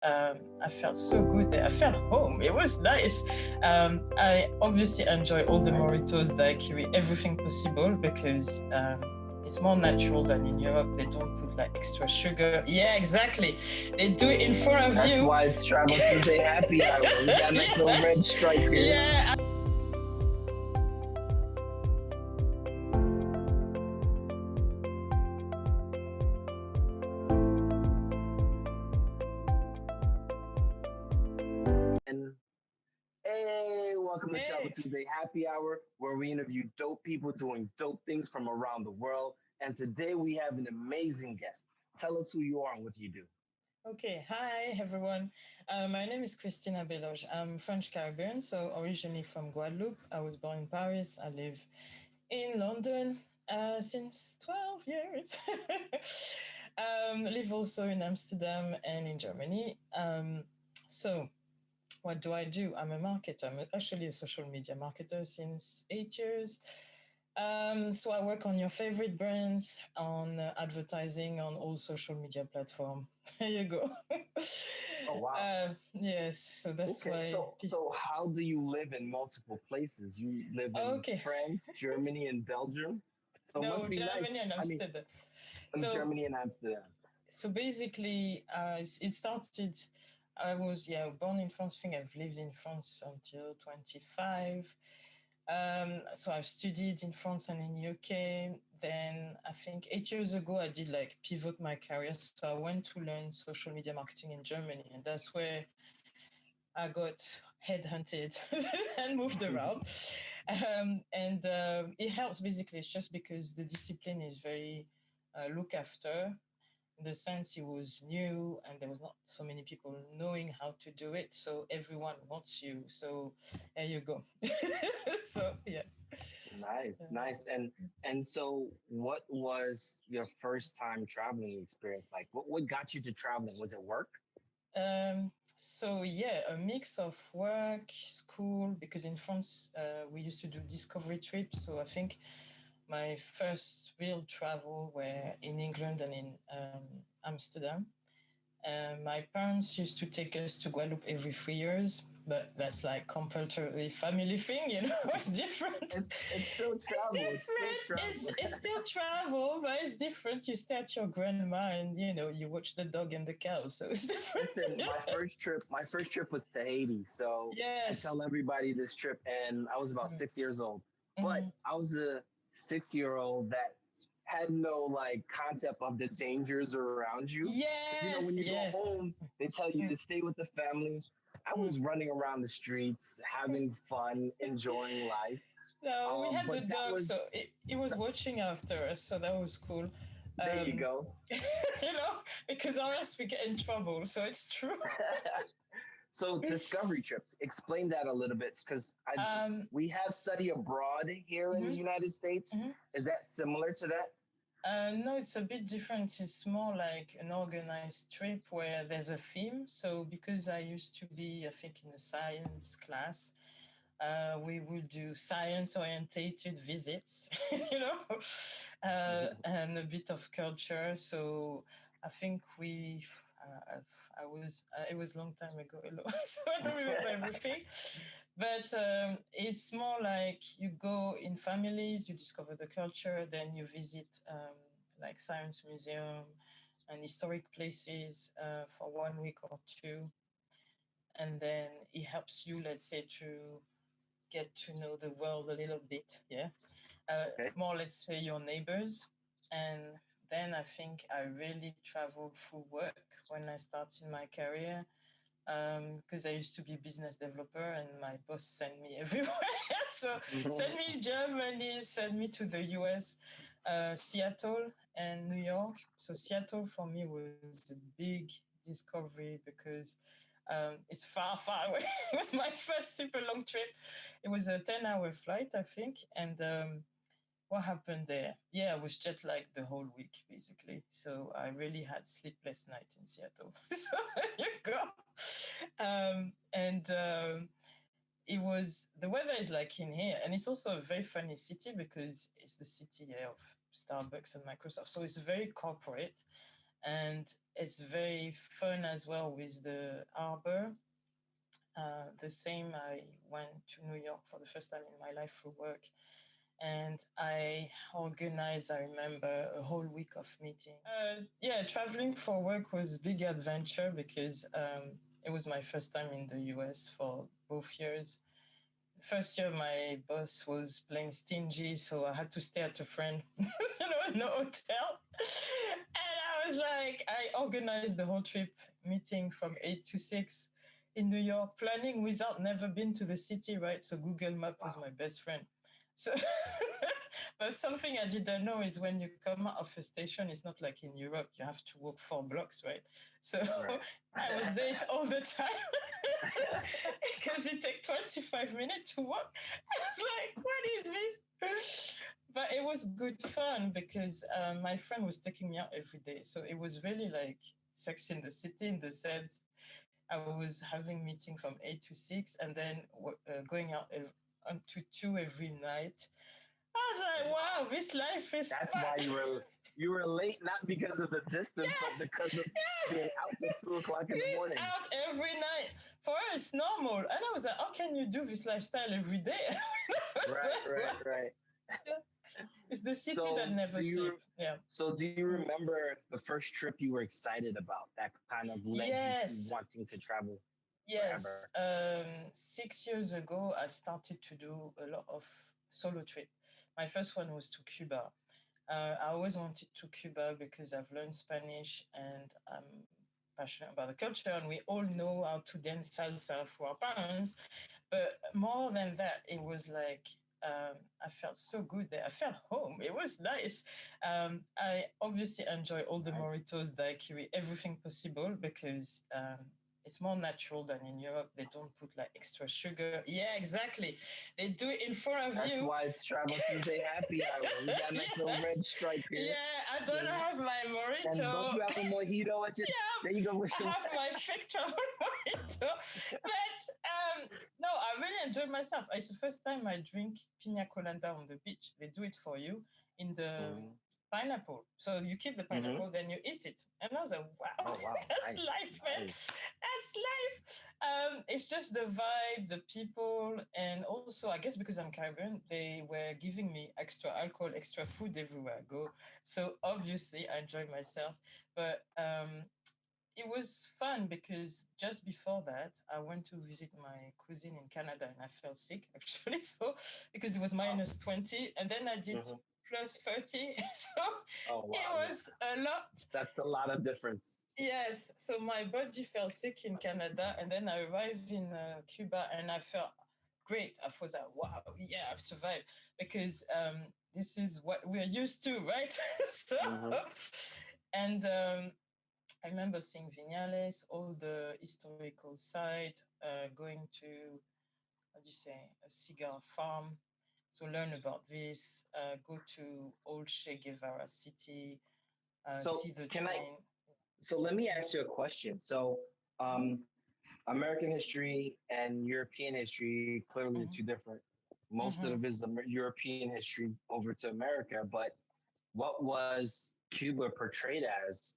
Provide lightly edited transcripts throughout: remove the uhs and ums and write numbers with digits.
I felt so good there. I felt home. It was nice. I obviously enjoy all the mojitos, daiquiri, everything possible because it's more natural than in Europe. They don't put like extra sugar. Yeah, exactly. They do it in front of That's you. why it's Travel Tuesday Happy Hour. We got a nice little red stripe here. Yeah. And hey, welcome to Travel Hey. Tuesday Happy Hour, where we interview dope people doing dope things from around the world. And today we have an amazing guest. Tell us who you are and what you do. Okay, hi everyone. My name is Christina Beloge. I'm French Caribbean, so originally from Guadeloupe. I was born in Paris. I live in London since 12 years. Live also in Amsterdam and in Germany. So, what do I do? I'm a marketer. I'm actually a social media marketer since 8 years. So I work on your favorite brands, on advertising on all social media platform. There you go. Oh wow. Yes, so that's Okay, why. so how do you live in multiple places? You live in Okay, France, Germany, and Belgium. So it must no, be nice. Germany and I mean, Amsterdam. in So Germany and Amsterdam. basically, it started. I was born in France. I think I've lived in France until 25. So I've studied in France and in UK. Then I think 8 years ago I did like pivot my career. So I went to learn social media marketing in Germany, and that's where I got headhunted and moved around. And it helps basically. It's just because the discipline is very look after. In the sense it was new and there was not so many people knowing how to do it. So everyone wants you. So there you go. So yeah. Nice, nice. And so what was your first time traveling experience like? What got you to traveling? Was it work? So yeah, a mix of work, school, because in France we used to do discovery trips. So I think my first real travel were in England and in Amsterdam. My parents used to take us to Guadeloupe every 3 years, but that's like compulsory family thing, you know. It's different. It's still It's travel. It's still different. It's travel. it's still travel, but it's different. You stay at your grandma, and you watch the dog and the cow, so it's different. Listen, my first trip was to Haiti. So I Yes. tell everybody this trip, and I was about 6 years old. But Mhm. I was a 6 year old that had no like concept of the dangers around you. Because when Yes. you go Yes. home, they tell you to stay with the family. I Mm. was running around the streets, having fun, enjoying life. No, we had the But that dog, so was it was watching after us, so that was cool. there you Um, go. because or else we get in trouble. So it's true. So discovery trips, explain that a little bit because I um, we have s- study abroad here in the mhm, United States. mhm. Is that similar to that? No, it's a bit different. It's more like an organized trip where there's a theme. So because I used to be, I think, in a science class, we would do science orientated visits, and a bit of culture. So I think it was a long time ago, so I don't remember everything. But it's more like you go in families, you discover the culture, then you visit like science museum and historic places for 1 week or two, and then it helps you, let's say, to get to know the world a little bit. Yeah. Okay. More, let's say, your neighbors. And then I think I really traveled through work when I started my career, because I used to be a business developer and my boss sent me everywhere. So send me Germany, send me to the US, Seattle and New York. So Seattle for me was a big discovery because it's far, far away. It was my first super long trip. It was a 10-hour flight, I think. And what happened there? Yeah, I was jet lagged the whole week, basically. So I really had sleepless night in Seattle. So there you go. And it was the weather is like in here, and it's also a very funny city because it's the city, yeah, of Starbucks and Microsoft. So it's very corporate, and it's very fun as well with the harbor. The same, I went to New York for the first time in my life for work, and I organized, I remember, a whole week of meeting. Yeah, traveling for work was a big adventure because it was my first time in the US for both years. First year, my boss was playing stingy, so I had to stay at a friend, in a hotel. And I was like, I organized the whole trip meeting from 8 to 6 in New York, planning without never been to the city, right? So Google Map was my best friend. So, but something I didn't know is when you come out of a station, it's not like in Europe, you have to walk 4 blocks, right? So Right. I was late all the time because it takes 25 minutes to walk. I was like, what is this? But it was good fun because my friend was taking me out every day. So it was really like Sex in the City in the sense I was having meeting from 8 to 6 and then going out unto 2 every night. I was like, wow, this life is That's fun. why you were late, not because of the distance, but Yes, because of being yes. out till 2 o'clock in the He's morning. out every night. For her, it's normal. And I was like, how can you do this lifestyle every day? I was Right, like, right, what? right. Yeah. It's the city that So never do you sleep. Yeah. do you remember the first trip you were excited about that kind of led you to Yes. wanting to travel forever? Yes. 6 years ago, I started to do a lot of solo trip. My first one was to Cuba. I always wanted to Cuba because I've learned Spanish and I'm passionate about the culture, and we all know how to dance salsa for our parents. But more than that, it was like I felt so good there. I felt home. It was nice. I obviously enjoy all the Nice. moritos, daiquiri, everything possible because it's more natural than in Europe. They don't put like extra sugar. Yeah, exactly. They do it in front of That's you. why it's Travel Tuesday Happy Hour. We got a nice little Yes. red stripe here. Yeah, I don't And, have my and don't morito. you have a mojito at your? Yeah, There you go. I have my fake travel morito. But no, I really enjoyed myself. It's the first time I drink pina colada on the beach. They do it for you in the Mm-hmm. pineapple. So you keep the Mm-hmm. pineapple, then you eat it. And I was like, wow, Oh wow, that's nice, life, man. nice. That's life. It's just the vibe, the people, and also I guess because I'm Caribbean, they were giving me extra alcohol, extra food everywhere I go. So obviously I enjoyed myself. But it was fun because just before that, I went to visit my cousin in Canada and I felt sick actually. So because it was Wow. minus 20, and then I did Mm-hmm. plus 30. So Oh it wow, yeah. was a lot. That's a lot of difference. Yes. So my body felt sick in Canada, and then I arrived in Cuba and I felt great. I was like, wow, yeah, I've survived because this is what we're used to, right? So, Mm-hmm. and I remember seeing Vinales, all the historical site, going to, how do you say, a cigar farm. So learn about this, go to old Che Guevara city, So see the can I? train. So let me ask you a question. So, um, American history and European history clearly are two Mm-hmm. different. Most of Mm-hmm. it is European history over to America, but what was Cuba portrayed as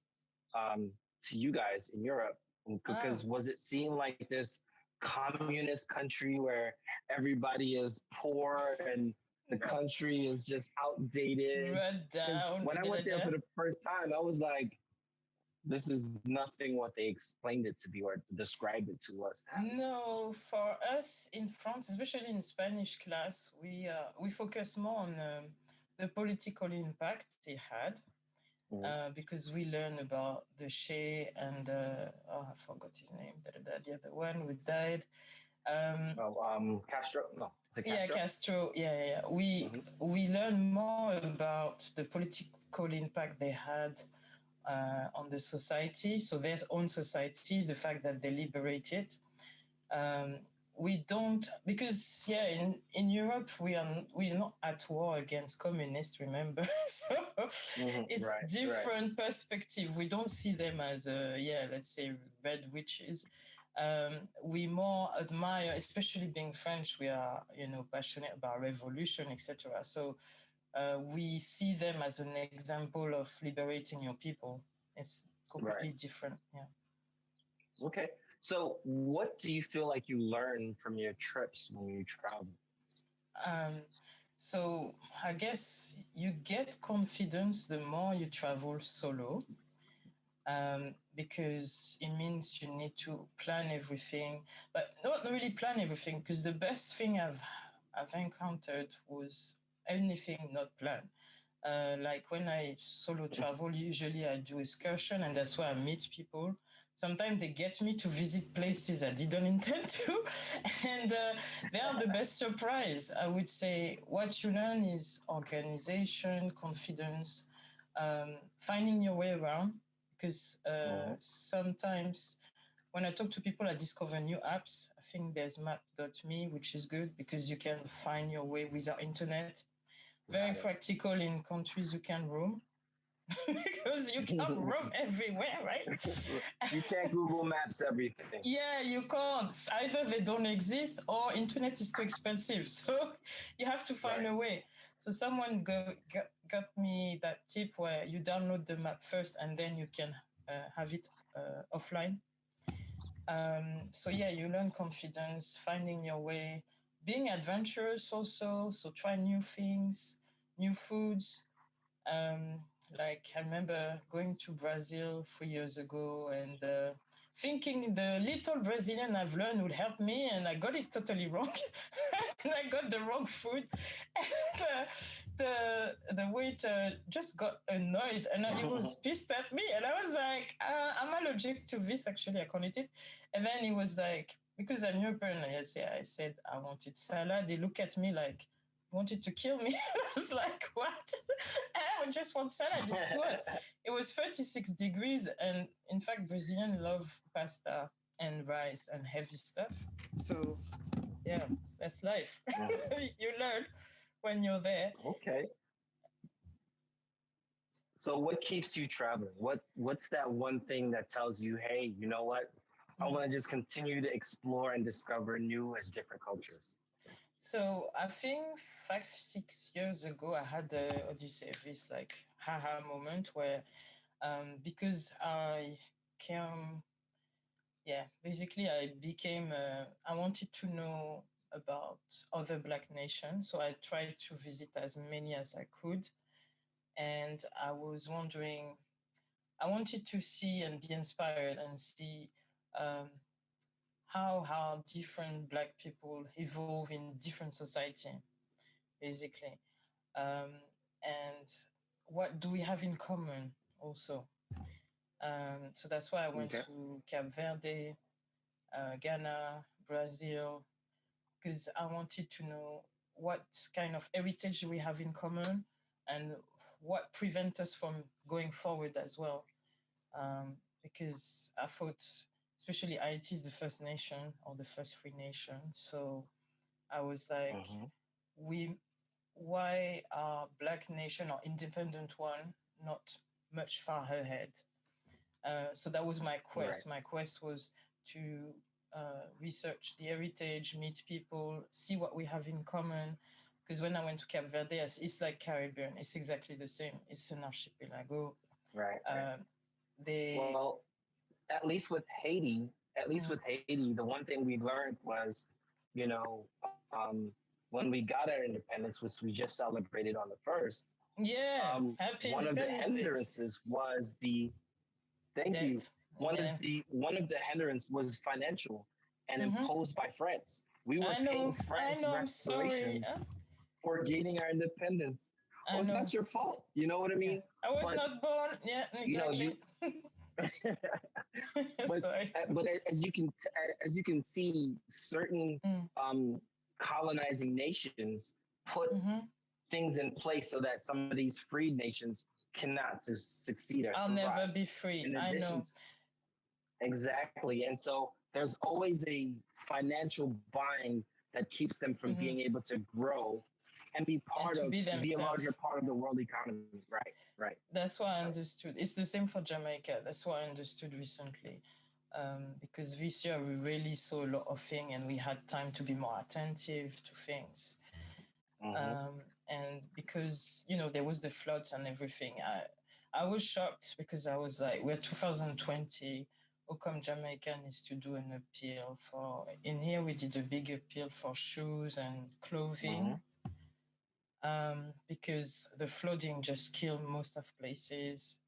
to you guys in Europe? Ah, Because was it seen like this communist country where everybody is poor and the no. country is just outdated? Run Because down. when I went there for the first time, I was like, this is nothing what they explained it to be or described it to us as. No, for us in France, especially in Spanish class, we focus more on the political impact it had Mhm. because we learn about the Che and oh, I forgot his name, the other one who died. Um, Oh, Castro? No, is it yeah, Castro? Castro. Yeah, yeah, yeah. Hmm. We learn more about the political impact they had on the society, so their own society, the fact that they liberated. Um, we don't because yeah, in Europe we're not at war against communists. Remember, so Hmm. it's Right, right. different perspective. We don't see them as yeah, let's say red witches. We more admire, especially being French. We are passionate about revolution, etc. So we see them as an example of liberating your people. It's Right. completely different. Yeah. Okay. So, what do you feel like you learn from your trips when you travel? Um, so I guess you get confidence the more you travel solo, because it means you need to plan everything, but not really plan everything. Because the best thing I've encountered was anything not planned. Like when I solo travel, usually I do excursion, and that's where I meet people. Sometimes they get me to visit places I didn't intend to, and they are the best surprise. I would say what you learn is organization, confidence, finding your way around. Because Mhm. sometimes when I talk to people, I discover new apps. I think there's map.me, which is good because you can find your way without internet. Very Got it. practical in countries you can roam because you can't roam everywhere, right? You can't Google Maps everything. Yeah, you can't. Either they don't exist or internet is too expensive. So you have to find Right. a way. So someone got me that tip where you download the map first and then you can have it offline. So yeah, you learn confidence, finding your way, being adventurous also. So try new things, new foods. Um, like I remember going to Brazil 3 years ago and thinking the little Brazilian I've learned would help me, and I got it totally wrong. And I got the wrong food, and the waiter just got annoyed, and he was pissed at me, and I was like, I'm allergic to this. Actually, I can't eat it. And then he was like, because I'm European, I said I wanted salad. They look at me like wanted to kill me. I was like, what? I just want salad. It's too hot. It was 36 degrees. And in fact, Brazilians love pasta and rice and heavy stuff. So, yeah, that's life. Mhm. You learn when you're there. Okay. So, what keeps you traveling? What's that one thing that tells you, hey, you know what? I Mm. want to just continue to explore and discover new and different cultures. So I think 5, 6 years ago, I had what do you say, this like haha moment where, because I came, yeah, basically I became, I wanted to know about other Black nations. So I tried to visit as many as I could. And I was wondering, I wanted to see and be inspired and see um, how different Black people evolve in different society, basically. Um, and what do we have in common also? So that's why I went Okay. to Cape Verde, Ghana, Brazil, because I wanted to know what kind of heritage we have in common and what prevent us from going forward as well. Because I thought, especially Haiti is the first nation or the first free nation. So I was like, Hmm. we, why are Black nation or independent one not much far ahead? So that was my Right. quest. My quest was to research the heritage, meet people, see what we have in common. Because when I went to Cape Verde, it's like Caribbean. It's exactly the same. It's an archipelago. Right. Right. Um, they, Well, at least with Haiti, mm, the one thing we learned was, you know, when we got our independence, which we just celebrated on the first, yeah, happy one of the Independence Day. hindrances was the thank you. That, yeah. One of the hindrance was financial and Mm-hmm. imposed by France. We were paying I France know, I'm sorry. reparations for gaining our independence. I Well, it's know. not your fault. You know what I Yeah. mean? I was But not born. Yeah, you know, exactly. you but Sorry. but as you can see, certain Mm. um, colonizing nations put Mm-hmm. things in place so that some of these freed nations cannot succeed or I'll thrive. never be In freed. I addition, know. exactly, and so there's always a financial bind that keeps them from Mm-hmm. being able to grow and And to be be a larger themselves. part of Yeah. the world economy. Right, right, That's what I right. understood. It's the same for Jamaica. That's what I understood recently. Because this year we really saw a lot of things and we had time to be more attentive to things. Mm-hmm. And because, there was the floods and everything, I was shocked because I was like, we're 2020. How come Jamaica needs to do an appeal for? In here, we did a big appeal for shoes and clothing, Mm-hmm. because the flooding just killed most of places.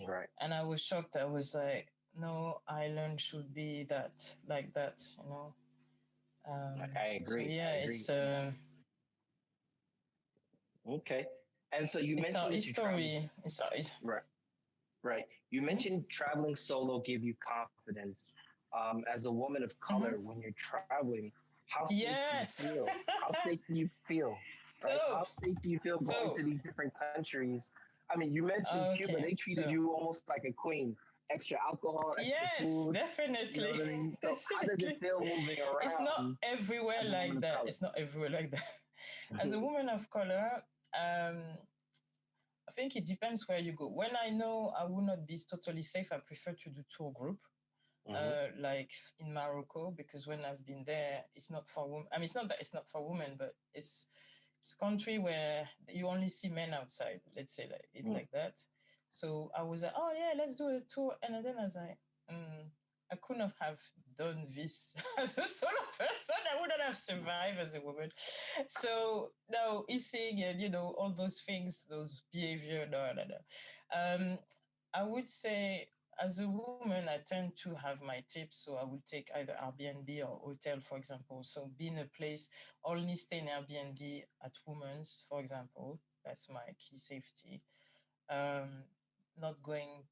Right. And I was shocked. I was like, no island should be that like that, you know. I So agree. yeah, I agree. Okay. And so you it's our mentioned that you travel. history. It's our, Right. Right. You mentioned traveling solo give you confidence. As a woman of color, Mhm. when you're traveling, how safe do you Yes. feel? How safe do you feel? Right? How so safe do you feel going to so these different countries? I mean, you mentioned Cuba. They okay. treated So you almost like a queen. Extra alcohol, extra yes, food. You know definitely, what I mean? So, how does it definitely. feel moving It's not around everywhere as a woman like of that. color? It's not everywhere like that. As a woman of color, um, I think it depends where you go. When I know I will not be totally safe, I prefer to do tour group, Hmm. like in Morocco, because when I've been there, it's not for women. I mean, it's not that it's not for women, but it's a country where you only see men outside. Let's say like it like that. So I was like, oh yeah, let's do a tour, and then I was like, I couldn't have done this as a solo person. I wouldn't have survived as a woman. So now eating and all those things, those behavior, no, no, no. I would say as a woman, I tend to have my tips. So I will take either Airbnb or hotel, for example. So be in a place, only stay in Airbnb at women's, for example. That's my key safety. Um, Not going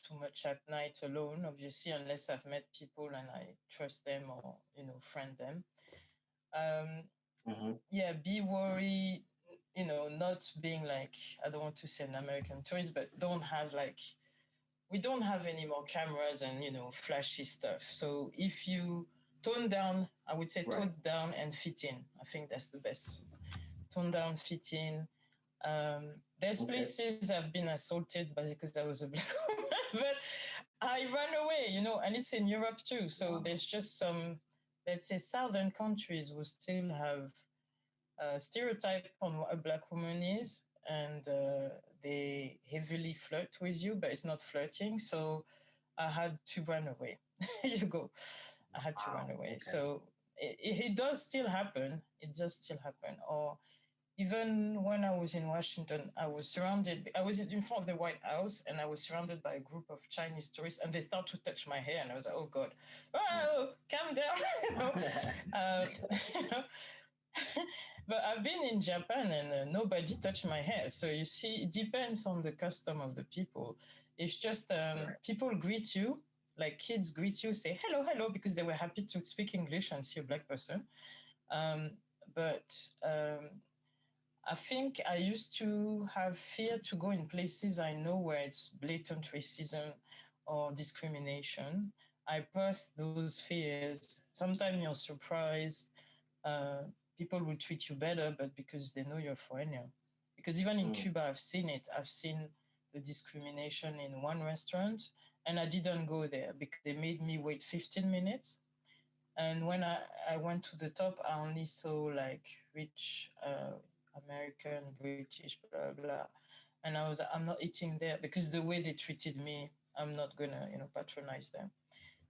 too much at night alone, obviously, unless I've met people and I trust them or, friend them. Um, Hmm. yeah, be worried, not being like, I don't want to say an American tourist, but don't have like, we don't have any more cameras and flashy stuff. So if you tone down, I would say Right. tone down and fit in. I think that's the best. Tone down, fit in. There's Okay. places I've been assaulted by because I was a black woman, but I ran away, and it's in Europe too. So Wow. there's just some, let's say, southern countries will still have a stereotype on what a black woman is, and they heavily flirt with you, but it's not flirting. So I had to run away. You go. I had to run Wow. away. Okay. So it does still happen. It does still happen. Or even when I was in Washington, I was surrounded. I was in front of the White House, and I was surrounded by a group of Chinese tourists, and they start to touch my hair, and I was like, "Oh God, oh, calm down," you know. Um, you know. But I've been in Japan, and nobody touched my hair. So you see, it depends on the custom of the people. It's just Right. people greet you, like kids greet you, say hello, hello, because they were happy to speak English and see a black person. Um, but I think I used to have fear to go in places I know where it's blatant racism or discrimination. I passed those fears. Sometimes you're surprised. Uh, People will treat you better, but because they know you're foreigner. Because even in Mm. Cuba, I've seen it. I've seen the discrimination in one restaurant, and I didn't go there because they made me wait 15 minutes. And when I went to the top, I only saw like rich American, British, blah, blah, blah. And I was, I'm not eating there because the way they treated me, I'm not gonna, patronize them.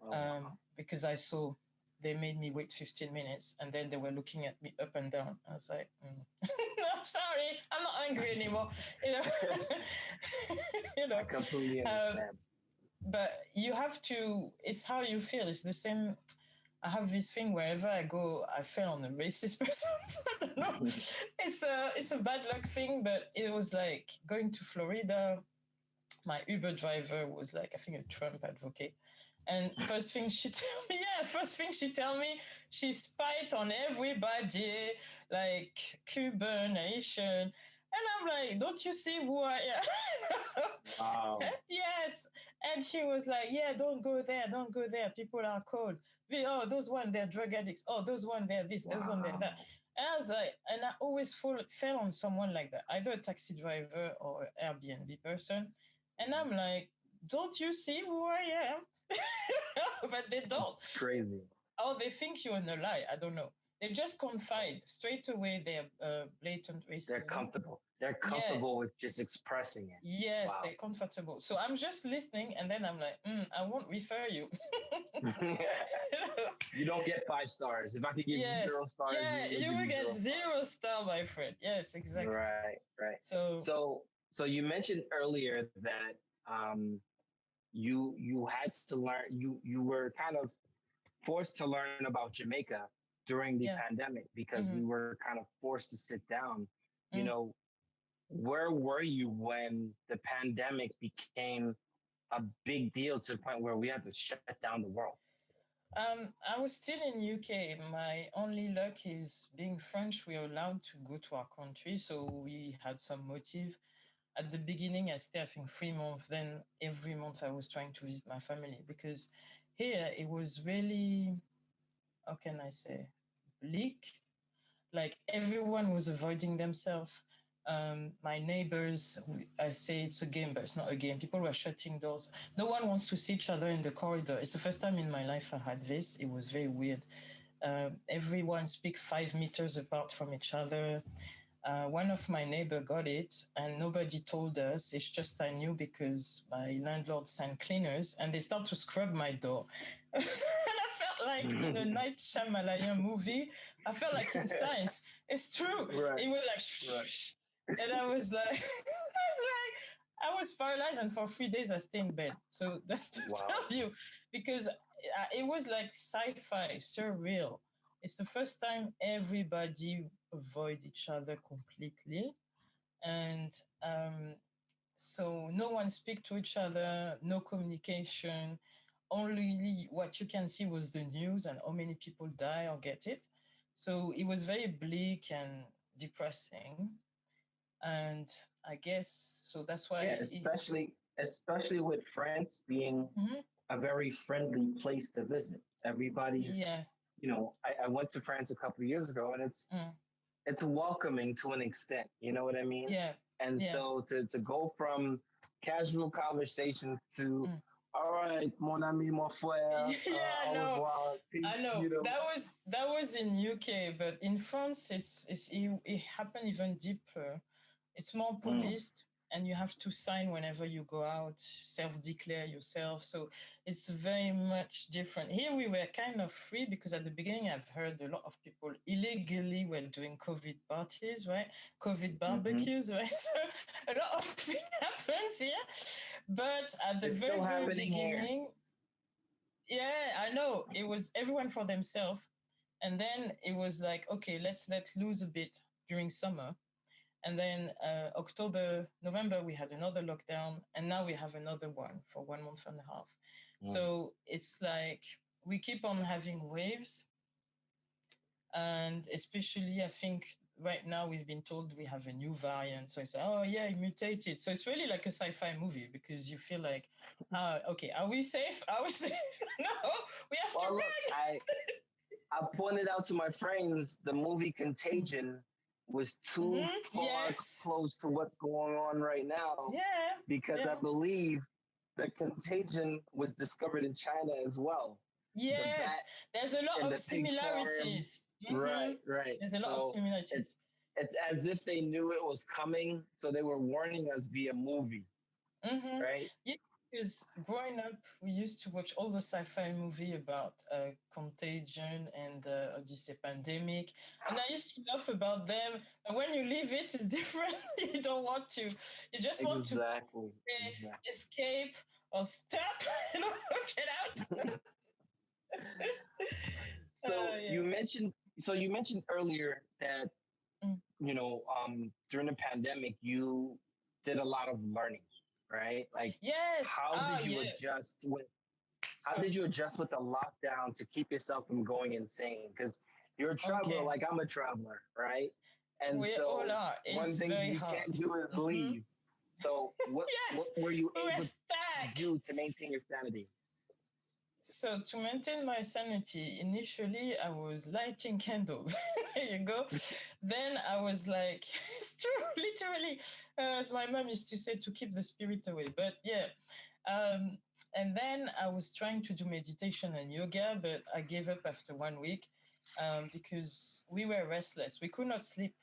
Oh wow. Because I saw they made me wait 15 minutes and then they were looking at me up and down. I was like, no, I'm sorry, I'm not angry anymore. You know, you I know. completely Um, understand. but you have to, it's how you feel. It's the same. I have this thing wherever I go, I fell on a racist person. So I don't know. It's a bad luck thing, but it was like going to Florida. My Uber driver was like, I think, a Trump advocate. And first thing she tell me, yeah, first thing she tell me, she spied on everybody, like Cuban, Haitian. And I'm like, don't you see who I am? Wow. Yes. And she was like, yeah, don't go there, don't go there. People are cold. Oh, those one, they're drug addicts. Oh, those one, they're this, those one, they're that. Wow. And I was like, and I always fell on someone like that, either a taxi driver or Airbnb person. And I'm like, don't you see who I am? But they don't. It's crazy. Oh, they think you're in a lie. I don't know. They just confide straight away their blatant They're racism. comfortable. They're Yeah, comfortable with just expressing it. yes, Wow. they're comfortable. So I'm just listening, and then I'm like, I won't refer you. You don't get 5 stars. If I could give you Yes, 0 stars, you yeah, will you give will me get 0 stars. 0 star, my friend. Yes, exactly. Right, right. So, So you mentioned earlier that um, you had to learn. You were kind of forced to learn about Jamaica during the yeah. pandemic because we Mm-hmm. were kind of forced to sit down. You Mm. know, where were you when the pandemic became a big deal to the point where we had to shut down the world? I was still in UK. My only luck is being French. We are allowed to go to our country, so we had some motive. At the beginning, I stayed, I think, 3 months. Then every month, I was trying to visit my family because here it was really, how can I say, bleak. Like everyone was avoiding themselves. My neighbors, I say it's a game, but it's not a game. People were shutting doors. No one wants to see each other in the corridor. It's the first time in my life I had this. It was very weird. Everyone speak 5 meters apart from each other. One of my neighbor got it, and nobody told us. It's just I knew because my landlord sent cleaners, and they start to scrub my door. And I felt like in a Night Shyamalan movie. I felt like in Science. It's true. Right, It was like right. shh, and I was like, I was paralyzed, and for 3 days I stayed in bed. So that's to Wow. tell you, because it was like sci-fi, surreal. It's the first time everybody avoid each other completely, and um, so no one speak to each other, no communication. Only what you can see was the news and how many people die or get it. So it was very bleak and depressing, and I guess so. That's Yeah, why. especially with France being Mhm. a very friendly place to visit. Everybody's, Yeah. I went to France a couple of years ago, and Mm. it's welcoming to an extent. You know what I mean? Yeah. And Yeah. so to go from casual conversations to, Mm. all right, mon ami, mon frère, Yeah, au no, revoir, I peace. know that was in UK, but in France, it happened even deeper. It's more Mm. policed, and you have to sign whenever you go out, self-declare yourself. So it's very much different. Here we were kind of free because at the beginning I've heard a lot of people illegally were doing COVID parties, right? COVID Hmm. barbecues, right? So a lot of things happens here. But at the It's very, still very happening here. beginning, yeah, I know. It was everyone for themselves. And then it was like, okay, let's let loose a bit during summer. And then October, November, we had another lockdown. And now we have another one for 1 month and a half. Mm. So it's like we keep on having waves. And especially, I think right now we've been told we have a new variant. So it's, oh, yeah, it mutated. So it's really like a sci fi movie because you feel like, okay, are we safe? Are we safe? No, we have to Well, look, run. I pointed out to my friends the movie Contagion was too far Yes. close to what's going on right now Yeah. because I Yeah. believe that Contagion was discovered in China as well. The Yes. bat There's a lot in of the pig farm. similarities. Right, right. There's a lot of So it's similarities. it's as if they knew it was coming, so they were warning us via movie, Mm-hmm. right? Yeah, because growing up, we used to watch all the sci-fi movie about contagion and this pandemic, and I used to laugh about them. And when you leave it, it's different. You don't want to. You just want to Exactly. Exactly. escape or stop. You know, get out. So Yeah. you mentioned earlier that Mm. during the pandemic you did a lot of learning, right? Like Yes. how Ah, did you yes. adjust with how So did you adjust with the lockdown to keep yourself from going insane? Because you're a traveler okay, like I'm a traveler, right? And we all so are. one It's thing very you hard. can't do is Mm-hmm. leave. So what Yes, were you we were able to stuck. do to maintain your sanity? So to maintain my sanity, initially I was lighting candles. There you go. Then I was like, it's true, literally, as my mom used to say, to keep the spirit away. But yeah, um, and then I was trying to do meditation and yoga, but I gave up after 1 week. because we were restless. We could not sleep.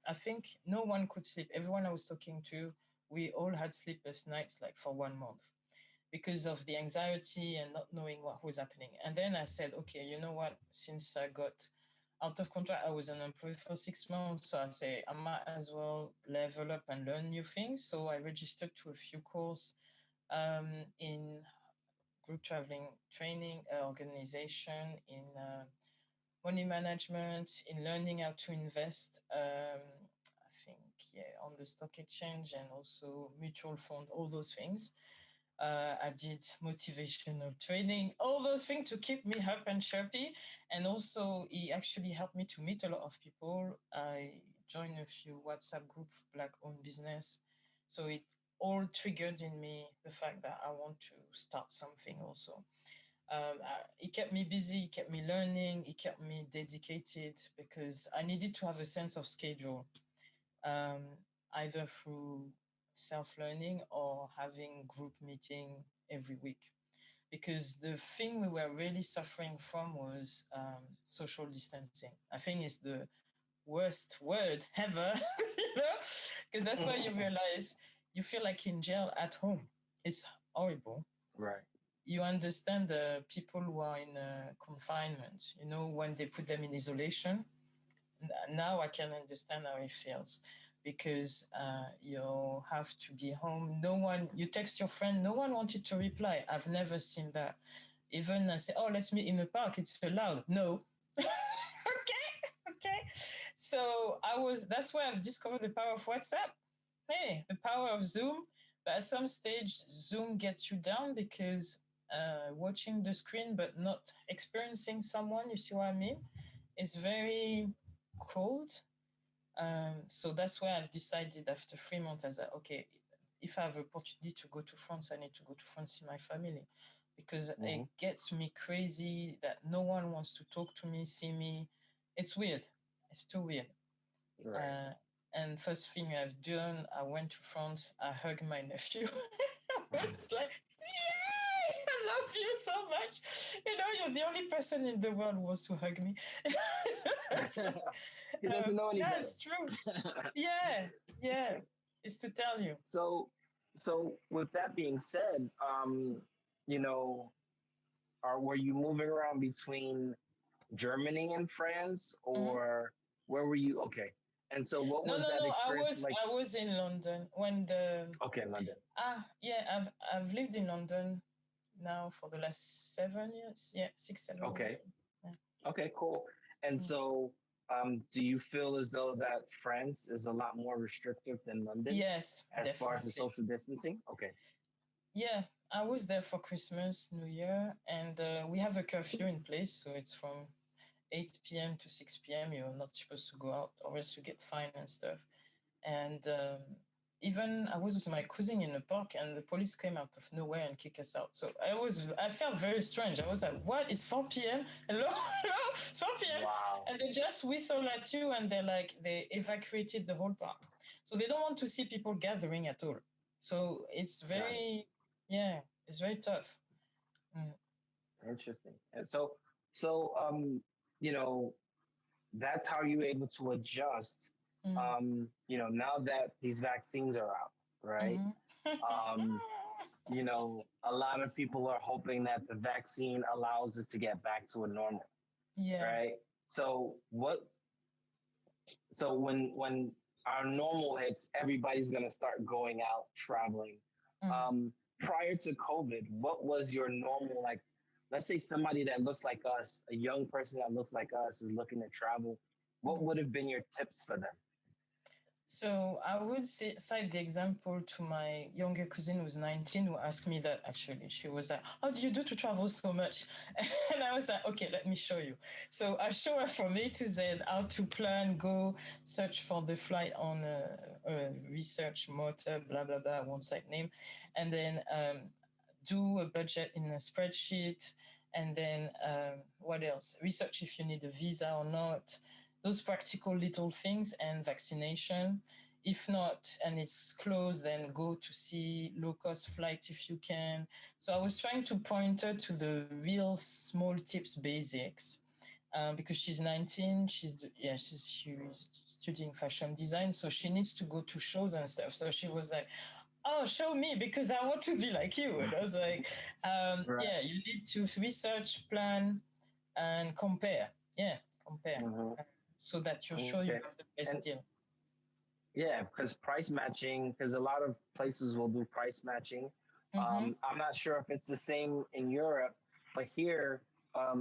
I think no one could sleep. Everyone I was talking to, we all had sleepless nights like for 1 month because of the anxiety and not knowing what was happening. And then I said, okay, you know what? Since I got out of contract, I was unemployed for 6 months. So I say I might as well level up and learn new things. So I registered to a few courses in group traveling training, organization, in money management, in learning how to invest. I think, yeah, on the stock exchange and also mutual fund, all those things. I did motivational training, all those things to keep me up and chirpy. And also, it actually helped me to meet a lot of people. I joined a few WhatsApp groups, Black owned business. So it all triggered in me the fact that I want to start something also. It kept me busy, it kept me learning, it kept me dedicated because I needed to have a sense of schedule, um, either through self learning or having group meeting every week. Because the thing we were really suffering from was social distancing. I think it's the worst word ever, because that's why you realize you feel like in jail at home. It's horrible. Right. You understand the people who are in confinement, when they put them in isolation. Now I can understand how it feels because you have to be home. No one, you text your friend, no one wanted to reply. I've never seen that. Even I say, oh, let's meet in the park, it's allowed. No. Okay, okay. So that's why I've discovered the power of WhatsApp. Hey, the power of Zoom. But at some stage, Zoom gets you down because watching the screen but not experiencing someone, you see what I mean? It's very cold. So that's why I've decided after 3 months, I said, okay, if I have an opportunity to go to France, I need to go to France, see my family, because it gets me crazy that no one wants to talk to me, see me. It's weird. It's too weird. Right. Uh, and first thing I've done, I went to France. I hugged my nephew. I was like, "Yay! I love you so much. You're the only person in the world who wants to hug me." So, He doesn't know any yeah, better. it's true. Yeah, yeah. It's to tell you. So, so with that being said, you know, were you moving around between Germany and France, Mhm. or where were you? Okay, and so what No, was no, that no. I experience was like? I was in London when the Okay, London. yeah. I've lived in London now for the last 7 years. Yeah, 6, 7 years. Okay, Yeah. okay, cool. And Mm. so, do you feel as though that France is a lot more restrictive than London Yes, as far as the definitely. social distancing? Okay. Yeah, I was there for Christmas, New Year, and we have a curfew in place, so it's from 8 p.m. to 6 p.m. You're not supposed to go out, or else you get fined and stuff. And even I was with my cousin in the park, and the police came out of nowhere and kicked us out. So I felt very strange. I was like, "What? It's 4 p.m. Hello, hello, it's 4 p.m." Wow. And they just whistle at you, and they evacuated the whole park. So they don't want to see people gathering at all. So it's Got it. very, yeah, it's very tough. Mm, Interesting. And so, you know, that's how you're able to adjust. mm, Now that these vaccines are out, right? mhm. Um, a lot of people are hoping that the vaccine allows us to get back to a normal, Yeah. right? So what? So when our normal hits, everybody's gonna start going out traveling. Mm. Prior to COVID, what was your normal like? Let's say somebody that looks like us, a young person that looks like us, is looking to travel. What Mm. would have been your tips for them? So I would cite the example to my younger cousin who's 19 who asked me that actually. She was like, how do you do to travel so much? And I was like, okay, let me show you. So I show her from A to Z how to plan, go search for the flight on a research motor, blah, blah, blah, one site name. And then do a budget in a spreadsheet. And then what else? Research if you need a visa or not, those practical little things, and vaccination. If not, and it's closed, then go to see low cost flight if you can. So I was trying to point her to the real small tips, basics. because she's 19. She's studying fashion design, so she needs to go to shows and stuff. So she was like, "Oh, show me because I want to be like you." And I was like, Right. "Yeah, you need to research, plan, and compare. Yeah, compare, Hmm. so that you're sure you Okay. have the best And deal." yeah, because price matching, because a lot of places will do price matching. Mm-hmm. I'm not sure if it's the same in Europe, but here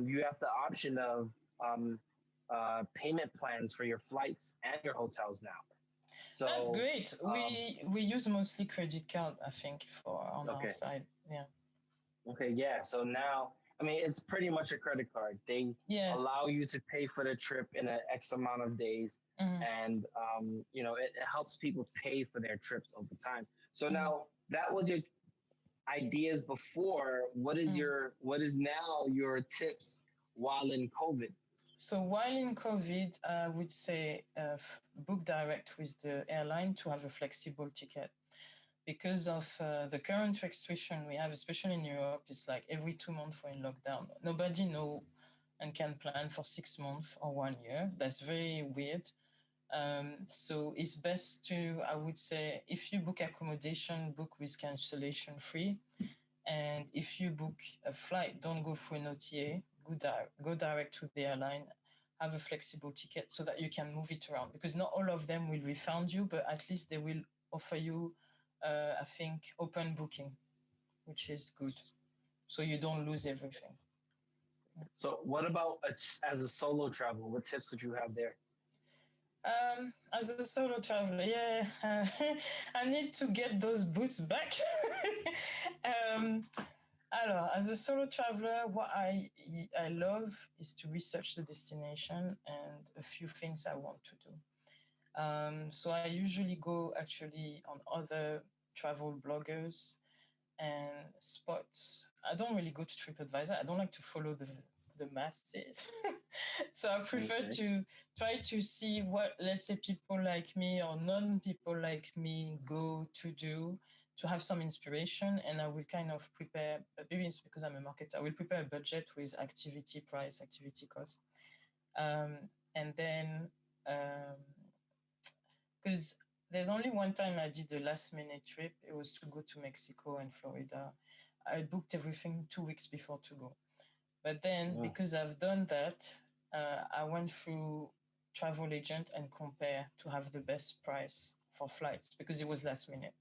you have the option of um, payment plans for your flights and your hotels now. That's So, great. um, We use mostly credit card, I think, for on our okay, side. Yeah. okay, yeah. So now, I mean, it's pretty much a credit card. They Yes. allow you to pay for the trip in an X amount of days, Mm-hmm. and it helps people pay for their trips over time. So Mm-hmm. now that was your ideas before. Mm-hmm. What is now your tips while in COVID? So while in COVID, I would say book direct with the airline to have a flexible ticket because of the current restriction we have, especially in Europe. It's like every 2 months we're in lockdown. Nobody know and can plan for 6 months or 1 year. That's very weird. So it's best to, I would say, if you book accommodation, book with cancellation free. And if you book a flight, don't go through an OTA. Go direct to the airline. Have a flexible ticket so that you can move it around. Because not all of them will refund you, but at least they will offer you, I think, open booking, which is good. So you don't lose everything. So what about as a solo traveler? What tips would you have there? As a solo traveler, yeah, I need to get those boots back. um, Alors, as a solo traveler, what I love is to research the destination and a few things I want to do. So I usually go actually on other travel bloggers and spots. I don't really go to TripAdvisor. I don't like to follow the masses. So I prefer Okay. to try to see what, let's say, people like me or non people like me go to do to have some inspiration. And I will kind of prepare, maybe it's because I'm a marketer, I will prepare a budget with activity price, activity cost. Um, and then, because there's only one time I did a last minute trip. It was to go to Mexico and Florida. I booked everything 2 weeks before to go. But then, Mm, because I've done that, I went through travel agent and compare to have the best price for flights because it was last minute.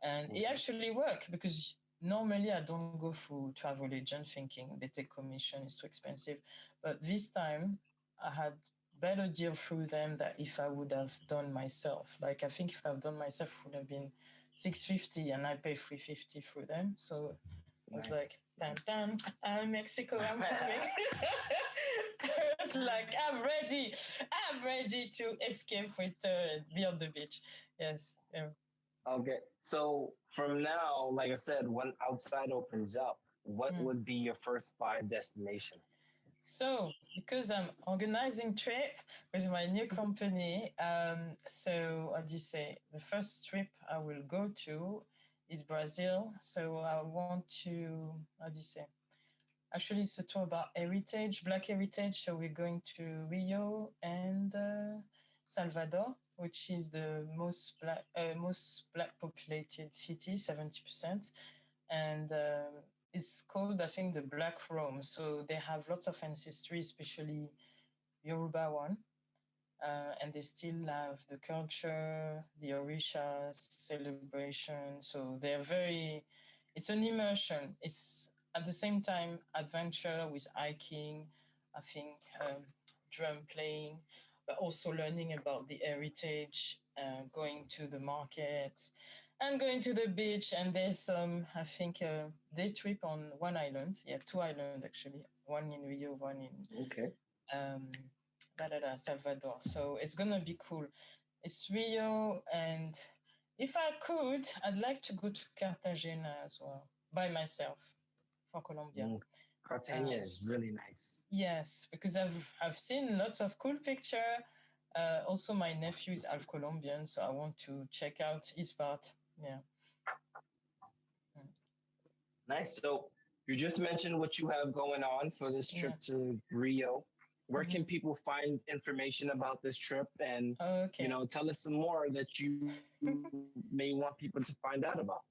And it okay. actually worked because normally I don't go through travel agent thinking they take commission, it's too expensive. But this time I had better deal through them than if I would have done myself. Like I think if I've done myself it would have been 650 and I pay 350 through them. So I was like, Nice. "Tam Nice. tam, I'm Mexico, I'm coming." I was like, I'm ready to escape with be on the beach. Yes. Yeah. Okay. So from now, like I said, when outside opens up, what Mm. would be your first five destinations? So, because I'm organizing trip with my new company, so what do you say? The first trip I will go to is Brazil. So I want to, how do you say? Actually, it's a tour about heritage, Black heritage. So we're going to Rio and Salvador, which is the most black populated city, 70%, and it's called, I think, the Black Rome. So they have lots of ancestry, especially Yoruba one, and they still have the culture, the Orisha celebration. So they're very, it's an immersion. It's at the same time adventure with hiking, I think, drum playing, but also learning about the heritage, going to the market and going to the beach. And there's some, I think, day trip on one island. Yeah, two islands actually. One in Rio, one in Okay. um, Salvador. So it's gonna be cool. It's Rio, and if I could, I'd like to go to Cartagena as well by myself for Colombia. Mm, Cartagena Um, is really nice. yes, because I've seen lots of cool picture. Also, my nephew is half Colombian, so I want to check out his part. Yeah. Mm. Nice. So you just mentioned what you have going on for this Yeah. trip to Rio. where can people find information about this trip and, Okay. tell us some more that you may want people to find out about?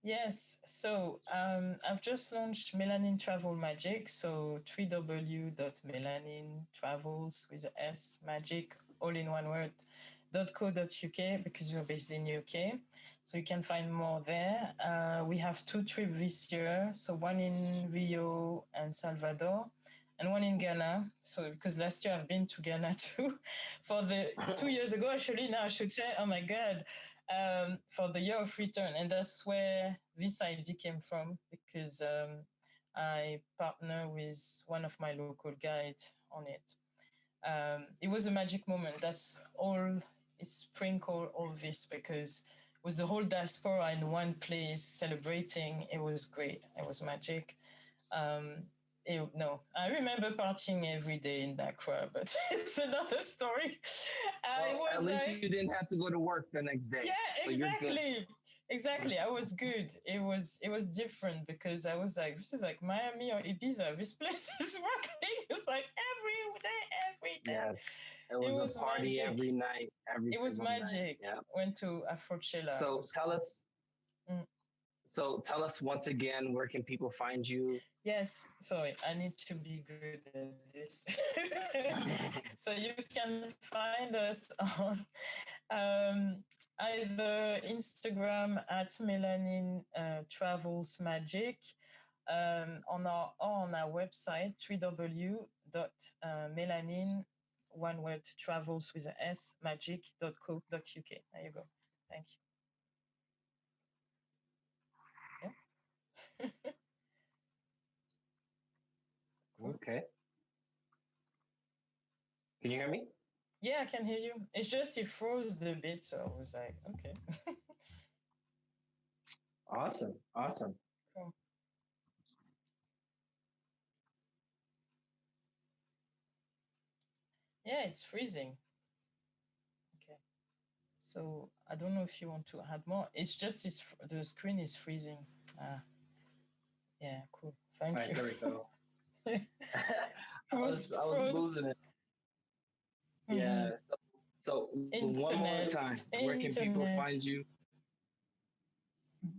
Yes, so I've just launched Melanin Travel Magic. So www.melanintravels with a S magic all in one word .co.uk because we're based in UK. So you can find more there. We have two trips this year. So one in Rio and Salvador and one in Ghana. So because last year I've been to Ghana too for the 2 years ago, actually, now I should say, oh my God, for the year of return. And that's where this idea came from because I partner with one of my local guides on it. It was a magic moment. That's all it sprinkled all this because with the whole diaspora in one place celebrating, it was great. It was magic. Um, no, I remember partying every day in that crowd, but it's another story. Well, It at was least like, you didn't have to go to work the next day, yeah, so you're good. exactly. I was good. It was different because I was like, this is like Miami or Ibiza. This place is working. It's like every day, every day. Yes, it It was a was party magic. every night, every It was single night. magic. Yeah. Went to Afrochella. It So was tell cool. us, Mm. so tell us once again, where can people find you? Yes, sorry, I need to be good at this. So you can find us on either Instagram at Melanin Travels Magic, on our website www.melanin one word travels with a S magic.co.uk. There you go. Thank you. Yeah. Cool. Okay. Can you hear me? Yeah, I can hear you. It's just it froze the bit, so I was like, okay. Awesome. Awesome. Cool. Yeah, it's freezing. Okay. So I don't know if you want to add more. It's just the screen is freezing. Ah, yeah, cool. All Thank right, you. there we go. Froze, I was froze. losing it. Mm-hmm. Yeah. So one more Internet, time, where can people internet. find you?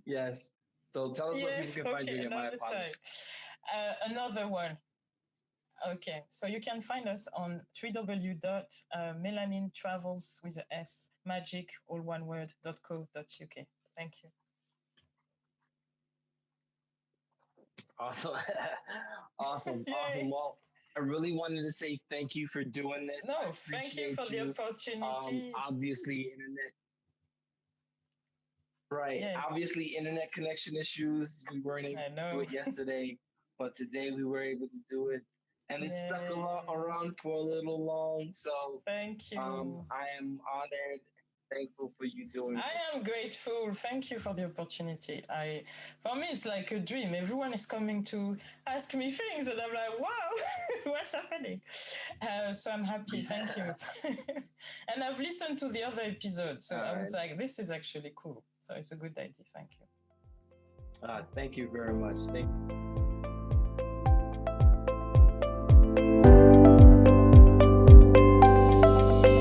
Yes. So tell us where people Yes, can find you okay, again. My another apologies. time. Another one. Okay, so you can find us on www.melanintravels with a S magic all one word .co.uk. Thank you. Awesome. Awesome. Awesome. Yay! Well, I really wanted to say thank you for doing this. I No, thank you for appreciate the you. opportunity. Obviously, internet, right. Yeah, Obviously, internet connection issues. We weren't able I to do know. it yesterday, but today we were able to do it. And it stuck Yay! around for a little long. So Thank you. I am honored and thankful for you doing I this. am grateful. Thank you for the opportunity. For me, it's like a dream. Everyone is coming to ask me things, and I'm like, wow, what's happening? So I'm happy. Thank you. And I've listened to the other episodes, so All I right. was like, this is actually cool. So it's a good idea. Thank you. Thank you very much. Thank